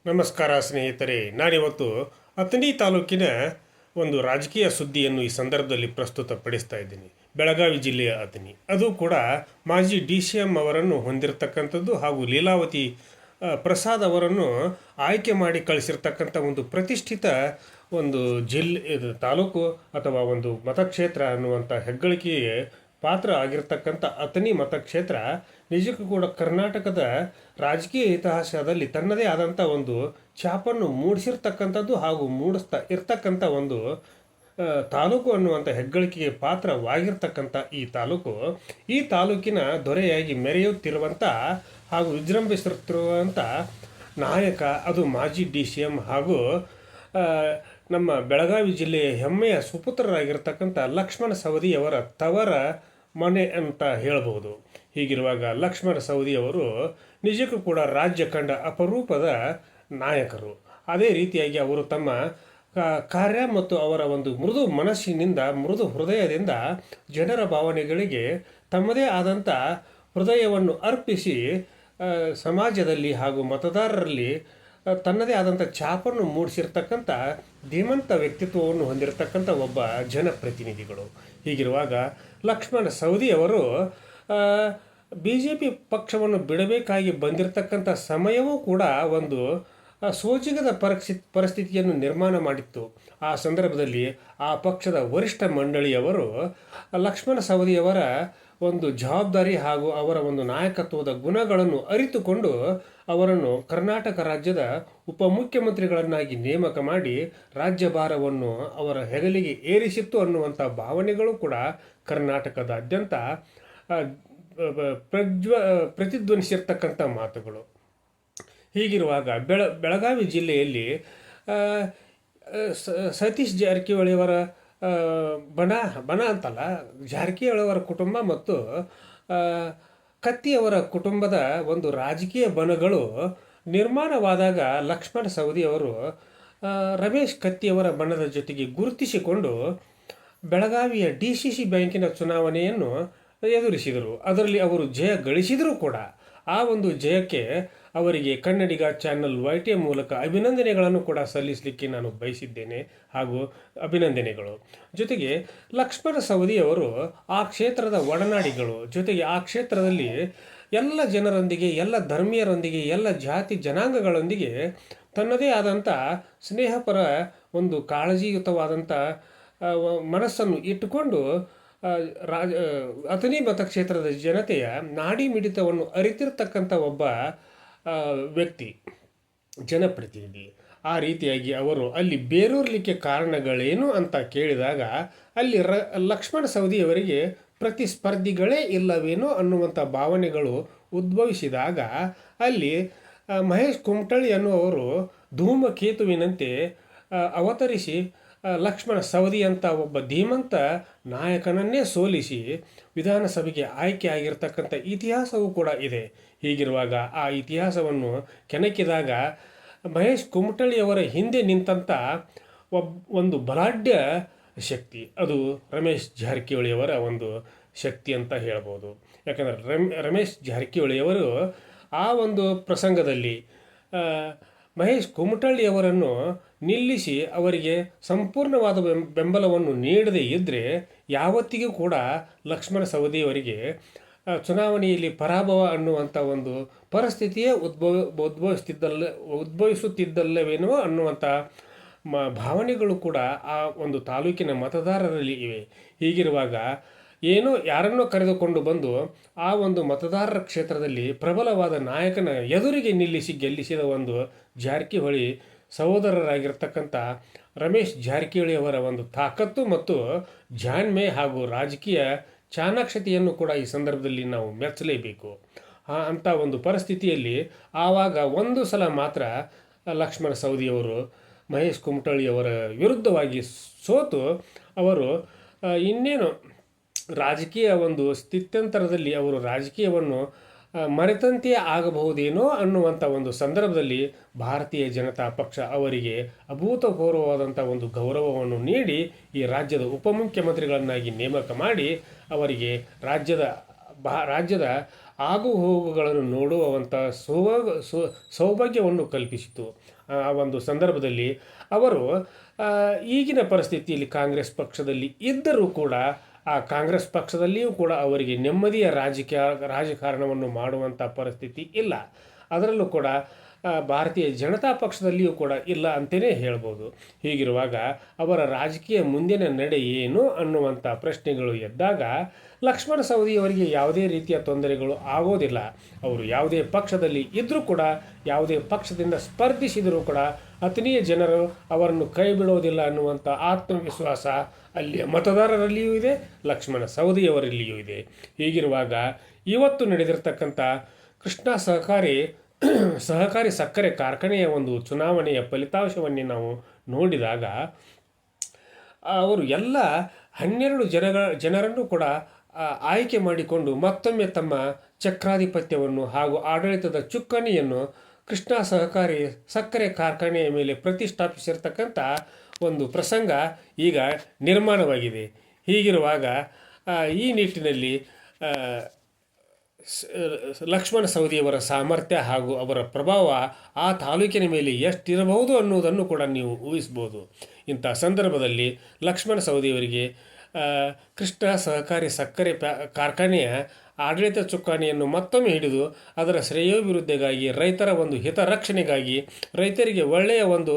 ನಮಸ್ಕಾರ ಸ್ನೇಹಿತರೆ, ನಾನಿವತ್ತು ಅಥಣಿ ತಾಲೂಕಿನ ಒಂದು ರಾಜಕೀಯ ಸುದ್ದಿಯನ್ನು ಈ ಸಂದರ್ಭದಲ್ಲಿ ಪ್ರಸ್ತುತಪಡಿಸ್ತಾ ಇದ್ದೀನಿ. ಬೆಳಗಾವಿ ಜಿಲ್ಲೆಯ ಅಥಣಿ, ಅದು ಕೂಡ ಮಾಜಿ DCM ಅವರನ್ನು ಹೊಂದಿರತಕ್ಕಂಥದ್ದು ಹಾಗೂ ಲೀಲಾವತಿ ಪ್ರಸಾದ್ ಅವರನ್ನು ಆಯ್ಕೆ ಮಾಡಿ ಕಳಿಸಿರ್ತಕ್ಕಂಥ ಒಂದು ಪ್ರತಿಷ್ಠಿತ ಒಂದು ತಾಲೂಕು ಅಥವಾ ಒಂದು ಮತಕ್ಷೇತ್ರ ಅನ್ನುವಂಥ ಹೆಗ್ಗಳಿಕೆಗೆ ಪಾತ್ರ ಆಗಿರ್ತಕ್ಕಂಥ ಅಥಣಿ ಮತಕ್ಷೇತ್ರ ನಿಜಕ್ಕೂ ಕೂಡ ಕರ್ನಾಟಕದ ರಾಜಕೀಯ ಇತಿಹಾಸದಲ್ಲಿ ತನ್ನದೇ ಆದಂಥ ಒಂದು ಛಾಪನ್ನು ಮೂಡಿಸಿರ್ತಕ್ಕಂಥದ್ದು ಹಾಗೂ ಮೂಡಿಸ್ತಾ ಇರ್ತಕ್ಕಂಥ ಒಂದು ತಾಲೂಕು ಅನ್ನುವಂಥ ಹೆಗ್ಗಳಿಕೆಗೆ ಪಾತ್ರವಾಗಿರ್ತಕ್ಕಂಥ ಈ ತಾಲೂಕಿನ ದೊರೆಯಾಗಿ ಮೆರೆಯುತ್ತಿರುವಂಥ ಹಾಗೂ ವಿಜೃಂಭಿಸುತ್ತಿರುವಂಥ ನಾಯಕ ಅದು ಮಾಜಿ DCM ಹಾಗೂ ನಮ್ಮ ಬೆಳಗಾವಿ ಜಿಲ್ಲೆಯ ಹೆಮ್ಮೆಯ ಸುಪುತ್ರರಾಗಿರ್ತಕ್ಕಂಥ ಲಕ್ಷ್ಮಣ ಸವದಿಯವರ ತವರ ಮನೆ ಅಂತ ಹೇಳಬಹುದು. ಹೀಗಿರುವಾಗ ಲಕ್ಷ್ಮಣ ಸವದಿಯವರು ನಿಜಕ್ಕೂ ಕೂಡ ರಾಜ್ಯ ಕಂಡ ಅಪರೂಪದ ನಾಯಕರು. ಅದೇ ರೀತಿಯಾಗಿ ಅವರು ತಮ್ಮ ಕಾರ್ಯ ಮತ್ತು ಅವರ ಒಂದು ಮೃದು ಮನಸ್ಸಿನಿಂದ, ಮೃದು ಹೃದಯದಿಂದ ಜನರ ಭಾವನೆಗಳಿಗೆ ತಮ್ಮದೇ ಆದಂಥ ಹೃದಯವನ್ನು ಅರ್ಪಿಸಿ ಸಮಾಜದಲ್ಲಿ ಹಾಗೂ ಮತದಾರರಲ್ಲಿ ತನ್ನದೇ ಆದಂಥ ಛಾಪನ್ನು ಮೂಡಿಸಿರ್ತಕ್ಕಂಥ ಧೀಮಂತ ವ್ಯಕ್ತಿತ್ವವನ್ನು ಹೊಂದಿರತಕ್ಕಂಥ ಒಬ್ಬ ಜನಪ್ರತಿನಿಧಿಗಳು. ಹೀಗಿರುವಾಗ ಲಕ್ಷ್ಮಣ ಸವದಿಯವರು BJP ಪಕ್ಷವನ್ನು ಬಿಡಬೇಕಾಗಿ ಬಂದಿರತಕ್ಕಂಥ ಸಮಯವೂ ಕೂಡ ಒಂದು ಸೋಜಿಗದ ಪರಿಸ್ಥಿತಿಯನ್ನು ನಿರ್ಮಾಣ ಮಾಡಿತ್ತು. ಆ ಸಂದರ್ಭದಲ್ಲಿ ಆ ಪಕ್ಷದ ವರಿಷ್ಠ ಮಂಡಳಿಯವರು ಲಕ್ಷ್ಮಣ ಸವದಿಯವರ ಒಂದು ಜವಾಬ್ದಾರಿ ಹಾಗೂ ಅವರ ಒಂದು ನಾಯಕತ್ವದ ಗುಣಗಳನ್ನು ಅರಿತುಕೊಂಡು ಅವರನ್ನು ಕರ್ನಾಟಕ ರಾಜ್ಯದ ಉಪಮುಖ್ಯಮಂತ್ರಿಗಳನ್ನಾಗಿ ನೇಮಕ ಮಾಡಿ ರಾಜ್ಯಭಾರವನ್ನು ಅವರ ಹೆಗಲಿಗೆ ಏರಿಸಿತ್ತು ಅನ್ನುವಂಥ ಭಾವನೆಗಳು ಕೂಡ ಕರ್ನಾಟಕದಾದ್ಯಂತ ಪ್ರತಿಧ್ವನಿಸಿರ್ತಕ್ಕಂಥ ಮಾತುಗಳು. ಹೀಗಿರುವಾಗ ಬೆಳಗಾವಿ ಜಿಲ್ಲೆಯಲ್ಲಿ ಸತೀಶ್ ಜಾರಕಿಹೊಳಿಯವರ ಬಣ ಅಂತಲ್ಲ, ಜಾರಕಿಹೊಳಿಯವರ ಕುಟುಂಬ ಮತ್ತು ಕತ್ತಿಯವರ ಕುಟುಂಬದ ಒಂದು ರಾಜಕೀಯ ಬಣಗಳು ನಿರ್ಮಾಣವಾದಾಗ ಲಕ್ಷ್ಮಣ ಸವದಿಯವರು ರಮೇಶ್ ಕತ್ತಿಯವರ ಬಣದ ಜೊತೆಗೆ ಗುರುತಿಸಿಕೊಂಡು ಬೆಳಗಾವಿಯ DCC ಬ್ಯಾಂಕಿನ ಚುನಾವಣೆಯನ್ನು ಎದುರಿಸಿದರು. ಅದರಲ್ಲಿ ಅವರು ಜಯ ಗಳಿಸಿದರೂ ಕೂಡ ಆ ಒಂದು ಜಯಕ್ಕೆ ಅವರಿಗೆ ಕನ್ನಡಿಗ ಚಾನಲ್ YTM ಮೂಲಕ ಅಭಿನಂದನೆಗಳನ್ನು ಕೂಡ ಸಲ್ಲಿಸಲಿಕ್ಕೆ ನಾನು ಬಯಸಿದ್ದೇನೆ ಹಾಗೂ ಅಭಿನಂದನೆಗಳು. ಜೊತೆಗೆ ಲಕ್ಷ್ಮಣ ಸವದಿಯವರು ಆ ಕ್ಷೇತ್ರದ ಒಡನಾಡಿಗಳು. ಜೊತೆಗೆ ಆ ಕ್ಷೇತ್ರದಲ್ಲಿ ಎಲ್ಲ ಜನರೊಂದಿಗೆ, ಎಲ್ಲ ಧರ್ಮೀಯರೊಂದಿಗೆ, ಎಲ್ಲ ಜಾತಿ ಜನಾಂಗಗಳೊಂದಿಗೆ ತನ್ನದೇ ಆದಂಥ ಸ್ನೇಹಪರ ಒಂದು ಕಾಳಜಿಯುತವಾದಂಥ ಮನಸ್ಸನ್ನು ಇಟ್ಟುಕೊಂಡು ಅಥಣಿ ಮತಕ್ಷೇತ್ರದ ಜನತೆಯ ನಾಡಿ ಮಿಡಿತವನ್ನು ಅರಿತಿರ್ತಕ್ಕಂಥ ಒಬ್ಬ ವ್ಯಕ್ತಿ, ಜನಪ್ರತಿನಿಧಿ. ಆ ರೀತಿಯಾಗಿ ಅವರು ಅಲ್ಲಿ ಬೇರೂರಲಿಕ್ಕೆ ಕಾರಣಗಳೇನು ಅಂತ ಕೇಳಿದಾಗ ಅಲ್ಲಿ ಲಕ್ಷ್ಮಣ ಸವದಿಯವರಿಗೆ ಪ್ರತಿಸ್ಪರ್ಧಿಗಳೇ ಇಲ್ಲವೇನೋ ಅನ್ನುವಂಥ ಭಾವನೆಗಳು ಉದ್ಭವಿಸಿದಾಗ ಅಲ್ಲಿ ಮಹೇಶ್ ಕುಮಟಳ್ಳಿ ಅನ್ನುವರು ಧೂಮಕೇತುವಿನಂತೆ ಅವತರಿಸಿ ಲಕ್ಷ್ಮಣ ಸವದಿ ಅಂತ ಒಬ್ಬ ಧೀಮಂತ ನಾಯಕನನ್ನೇ ಸೋಲಿಸಿ ವಿಧಾನಸಭೆಗೆ ಆಯ್ಕೆ ಆಗಿರ್ತಕ್ಕಂಥ ಇತಿಹಾಸವೂ ಕೂಡ ಇದೆ. ಹೀಗಿರುವಾಗ ಆ ಇತಿಹಾಸವನ್ನು ಕೆಣಕಿದಾಗ ಮಹೇಶ್ ಕುಮಟಳ್ಳಿಯವರ ಹಿಂದೆ ನಿಂತಂಥ ಒಂದು ಬಲಾಢ್ಯ ಶಕ್ತಿ ಅದು ರಮೇಶ್ ಜಾರಕಿಹೊಳಿಯವರ ಒಂದು ಶಕ್ತಿ ಅಂತ ಹೇಳ್ಬೋದು. ಯಾಕಂದರೆ ರಮೇಶ್ ಜಾರಕಿಹೊಳಿಯವರು ಆ ಒಂದು ಪ್ರಸಂಗದಲ್ಲಿ ಮಹೇಶ್ ಕುಮಟಳ್ಳಿಯವರನ್ನು ನಿಲ್ಲಿಸಿ ಅವರಿಗೆ ಸಂಪೂರ್ಣವಾದ ಬೆಂಬಲವನ್ನು ನೀಡದೇ ಇದ್ದರೆ ಯಾವತ್ತಿಗೂ ಕೂಡ ಲಕ್ಷ್ಮಣ ಸವದಿಯವರಿಗೆ ಚುನಾವಣೆಯಲ್ಲಿ ಪರಾಭವ ಅನ್ನುವಂಥ ಒಂದು ಪರಿಸ್ಥಿತಿಯೇ ಉದ್ಭವಿಸುತ್ತಿದ್ದಲ್ಲವೇನೋ ಅನ್ನುವಂಥ ಭಾವನೆಗಳು ಕೂಡ ಆ ಒಂದು ತಾಲೂಕಿನ ಮತದಾರರಲ್ಲಿ ಇವೆ. ಹೀಗಿರುವಾಗ ಯಾರನ್ನೋ ಕರೆದುಕೊಂಡು ಬಂದು ಆ ಒಂದು ಮತದಾರರ ಕ್ಷೇತ್ರದಲ್ಲಿ ಪ್ರಬಲವಾದ ನಾಯಕನ ಎದುರಿಗೆ ನಿಲ್ಲಿಸಿ ಗೆಲ್ಲಿಸಿದ ಒಂದು ಜಾರಕಿಹೊಳಿ ಸಹೋದರರಾಗಿರ್ತಕ್ಕಂಥ ರಮೇಶ್ ಜಾರಕಿಹೊಳಿಯವರ ಒಂದು ತಾಕತ್ತು ಮತ್ತು ಜಾಣ್ಮೆ ಹಾಗೂ ರಾಜಕೀಯ ಚಾಣಾಕ್ಷತೆಯನ್ನು ಕೂಡ ಈ ಸಂದರ್ಭದಲ್ಲಿ ನಾವು ಮೆಚ್ಚಲೇಬೇಕು. ಅಂಥ ಒಂದು ಪರಿಸ್ಥಿತಿಯಲ್ಲಿ ಆವಾಗ ಒಂದು ಸಲ ಮಾತ್ರ ಲಕ್ಷ್ಮಣ ಸವದಿಯವರು ಮಹೇಶ್ ಕುಮಟಳ್ಳಿಯವರ ವಿರುದ್ಧವಾಗಿ ಸೋತು ಅವರು ಇನ್ನೇನು ರಾಜಕೀಯ ಒಂದು ಸ್ಥಿತ್ಯಂತರದಲ್ಲಿ ಅವರು ರಾಜಕೀಯವನ್ನು ಮರೆತಂತೆಯೇ ಆಗಬಹುದೇನೋ ಅನ್ನುವಂಥ ಒಂದು ಸಂದರ್ಭದಲ್ಲಿ ಭಾರತೀಯ ಜನತಾ ಪಕ್ಷ ಅವರಿಗೆ ಅಭೂತಪೂರ್ವವಾದಂಥ ಒಂದು ಗೌರವವನ್ನು ನೀಡಿ ಈ ರಾಜ್ಯದ ಉಪಮುಖ್ಯಮಂತ್ರಿಗಳನ್ನಾಗಿ ನೇಮಕ ಮಾಡಿ ಅವರಿಗೆ ರಾಜ್ಯದ ಆಗು ಹೋಗುಗಳನ್ನು ನೋಡುವಂಥ ಸೌಭಾಗ್ಯವನ್ನು ಕಲ್ಪಿಸಿತು. ಆ ಒಂದು ಸಂದರ್ಭದಲ್ಲಿ ಅವರು ಈಗಿನ ಪರಿಸ್ಥಿತಿಯಲ್ಲಿ ಕಾಂಗ್ರೆಸ್ ಪಕ್ಷದಲ್ಲಿ ಇದ್ದರೂ ಕೂಡ ಆ ಕಾಂಗ್ರೆಸ್ ಪಕ್ಷದಲ್ಲಿಯೂ ಕೂಡ ಅವರಿಗೆ ನೆಮ್ಮದಿಯ ರಾಜಕಾರಣವನ್ನು ಮಾಡುವಂಥ ಪರಿಸ್ಥಿತಿ ಇಲ್ಲ. ಅದರಲ್ಲೂ ಕೂಡ ಭಾರತೀಯ ಜನತಾ ಪಕ್ಷದಲ್ಲಿಯೂ ಕೂಡ ಇಲ್ಲ ಅಂತಲೇ ಹೇಳ್ಬೋದು. ಹೀಗಿರುವಾಗ ಅವರ ರಾಜಕೀಯ ಮುಂದಿನ ನಡೆ ಏನು ಅನ್ನುವಂಥ ಪ್ರಶ್ನೆಗಳು ಎದ್ದಾಗ ಲಕ್ಷ್ಮಣ ಸವದಿಯವರಿಗೆ ಯಾವುದೇ ರೀತಿಯ ತೊಂದರೆಗಳು ಆಗೋದಿಲ್ಲ. ಅವರು ಯಾವುದೇ ಪಕ್ಷದಲ್ಲಿ ಇದ್ದರೂ ಕೂಡ, ಯಾವುದೇ ಪಕ್ಷದಿಂದ ಸ್ಪರ್ಧಿಸಿದರೂ ಕೂಡ ಅಥಣಿಯ ಜನರು ಅವರನ್ನು ಕೈ ಬಿಡೋದಿಲ್ಲ ಅನ್ನುವಂಥ ಆತ್ಮವಿಶ್ವಾಸ ಅಲ್ಲಿಯ ಮತದಾರರಲ್ಲಿಯೂ ಇದೆ, ಲಕ್ಷ್ಮಣ ಸವದಿಯವರಲ್ಲಿಯೂ ಇದೆ. ಹೀಗಿರುವಾಗ ಇವತ್ತು ನಡೆದಿರ್ತಕ್ಕಂಥ ಕೃಷ್ಣಾ ಸಹಕಾರಿ ಸಕ್ಕರೆ ಕಾರ್ಖಾನೆಯ ಒಂದು ಚುನಾವಣೆಯ ಫಲಿತಾಂಶವನ್ನೇ ನಾವು ನೋಡಿದಾಗ ಅವರು ಎಲ್ಲ 12 ಜನರನ್ನು ಕೂಡ ಆಯ್ಕೆ ಮಾಡಿಕೊಂಡು ಮತ್ತೊಮ್ಮೆ ತಮ್ಮ ಚಕ್ರಾಧಿಪತ್ಯವನ್ನು ಹಾಗೂ ಆಡಳಿತದ ಚುಕ್ಕಾಣಿಯನ್ನು ಕೃಷ್ಣಾ ಸಹಕಾರಿ ಸಕ್ಕರೆ ಕಾರ್ಖಾನೆಯ ಮೇಲೆ ಪ್ರತಿಷ್ಠಾಪಿಸಿರ್ತಕ್ಕಂಥ ಒಂದು ಪ್ರಸಂಗ ಈಗ ನಿರ್ಮಾಣವಾಗಿದೆ. ಹೀಗಿರುವಾಗ ಈ ನಿಟ್ಟಿನಲ್ಲಿ ಲಕ್ಷ್ಮಣ ಸವದಿಯವರ ಸಾಮರ್ಥ್ಯ ಹಾಗೂ ಅವರ ಪ್ರಭಾವ ಆ ತಾಲೂಕಿನ ಮೇಲೆ ಎಷ್ಟಿರಬಹುದು ಅನ್ನೋದನ್ನು ಕೂಡ ನೀವು ಊಹಿಸ್ಬೋದು. ಇಂಥ ಸಂದರ್ಭದಲ್ಲಿ ಲಕ್ಷ್ಮಣ ಸವದಿಯವರಿಗೆ ಕೃಷ್ಣಾ ಸಹಕಾರಿ ಸಕ್ಕರೆ ಕಾರ್ಖಾನೆಯ ಆಡಳಿತ ಚುಕ್ಕಾಣಿಯನ್ನು ಮತ್ತೊಮ್ಮೆ ಹಿಡಿದು ಅದರ ಶ್ರೇಯೋಭಿವೃದ್ಧಿಗಾಗಿ, ರೈತರ ಒಂದು ಹಿತರಕ್ಷಣೆಗಾಗಿ, ರೈತರಿಗೆ ಒಳ್ಳೆಯ ಒಂದು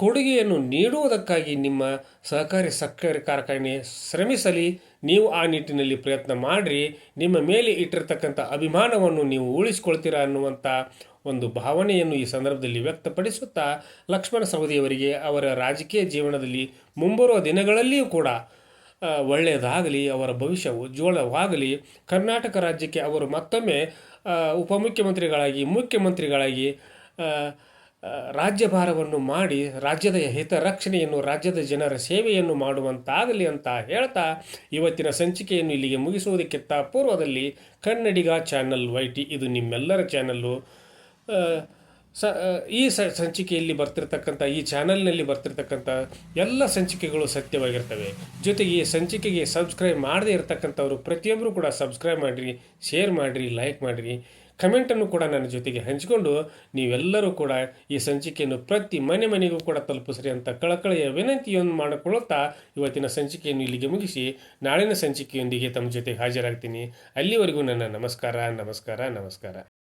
ಕೊಡುಗೆಯನ್ನು ನೀಡುವುದಕ್ಕಾಗಿ ನಿಮ್ಮ ಸಹಕಾರಿ ಸಕ್ಕರೆ ಕಾರ್ಖಾನೆ ಶ್ರಮಿಸಲಿ. ನೀವು ಆ ನಿಟ್ಟಿನಲ್ಲಿ ಪ್ರಯತ್ನ ಮಾಡಿರಿ. ನಿಮ್ಮ ಮೇಲೆ ಇಟ್ಟಿರ್ತಕ್ಕಂಥ ಅಭಿಮಾನವನ್ನು ನೀವು ಉಳಿಸ್ಕೊಳ್ತೀರಾ ಅನ್ನುವಂಥ ಒಂದು ಭಾವನೆಯನ್ನು ಈ ಸಂದರ್ಭದಲ್ಲಿ ವ್ಯಕ್ತಪಡಿಸುತ್ತಾ, ಲಕ್ಷ್ಮಣ ಸವದಿಯವರಿಗೆ ಅವರ ರಾಜಕೀಯ ಜೀವನದಲ್ಲಿ ಮುಂಬರುವ ದಿನಗಳಲ್ಲಿಯೂ ಕೂಡ ಒಳ್ಳೆಯದಾಗಲಿ, ಅವರ ಭವಿಷ್ಯ ಉಜ್ವಲವಾಗಲಿ, ಕರ್ನಾಟಕ ರಾಜ್ಯಕ್ಕೆ ಅವರು ಮತ್ತೊಮ್ಮೆ ಉಪಮುಖ್ಯಮಂತ್ರಿಗಳಾಗಿ, ಮುಖ್ಯಮಂತ್ರಿಗಳಾಗಿ ರಾಜ್ಯಭಾರವನ್ನು ಮಾಡಿ ರಾಜ್ಯದ ಹಿತರಕ್ಷಣೆಯನ್ನು, ರಾಜ್ಯದ ಜನರ ಸೇವೆಯನ್ನು ಮಾಡುವಂತಾಗಲಿ ಅಂತ ಹೇಳ್ತಾ ಇವತ್ತಿನ ಸಂಚಿಕೆಯನ್ನು ಇಲ್ಲಿಗೆ ಮುಗಿಸುವುದಕ್ಕಿಂತ ಪೂರ್ವದಲ್ಲಿ ಕನ್ನಡಿಗ ಚಾನಲ್ YT ಇದು ನಿಮ್ಮೆಲ್ಲರ ಚಾನಲ್ಲು. ಈ ಸಂಚಿಕೆಯಲ್ಲಿ ಬರ್ತಿರ್ತಕ್ಕಂಥ, ಈ ಚಾನಲ್ನಲ್ಲಿ ಬರ್ತಿರ್ತಕ್ಕಂಥ ಎಲ್ಲ ಸಂಚಿಕೆಗಳು ಸತ್ಯವಾಗಿರ್ತವೆ. ಜೊತೆಗೆ ಈ ಸಂಚಿಕೆಗೆ ಸಬ್ಸ್ಕ್ರೈಬ್ ಮಾಡದೇ ಇರತಕ್ಕಂಥವ್ರು ಪ್ರತಿಯೊಬ್ಬರು ಕೂಡ ಸಬ್ಸ್ಕ್ರೈಬ್ ಮಾಡಿರಿ, ಶೇರ್ ಮಾಡಿರಿ, ಲೈಕ್ ಮಾಡಿರಿ, ಕಮೆಂಟನ್ನು ಕೂಡ ನನ್ನ ಜೊತೆಗೆ ಹಂಚಿಕೊಂಡು ನೀವೆಲ್ಲರೂ ಕೂಡ ಈ ಸಂಚಿಕೆಯನ್ನು ಪ್ರತಿ ಮನೆಗೂ ಕೂಡ ತಲುಪಿಸ್ರಿ ಅಂತ ಕಳಕಳಿಯ ವಿನಂತಿಯನ್ನು ಮಾಡಿಕೊಳ್ಳುತ್ತಾ ಇವತ್ತಿನ ಸಂಚಿಕೆಯನ್ನು ಇಲ್ಲಿಗೆ ಮುಗಿಸಿ ನಾಳಿನ ಸಂಚಿಕೆಯೊಂದಿಗೆ ತಮ್ಮ ಜೊತೆಗೆ ಹಾಜರಾಗ್ತೀನಿ. ಅಲ್ಲಿವರೆಗೂ ನನ್ನ ನಮಸ್ಕಾರ.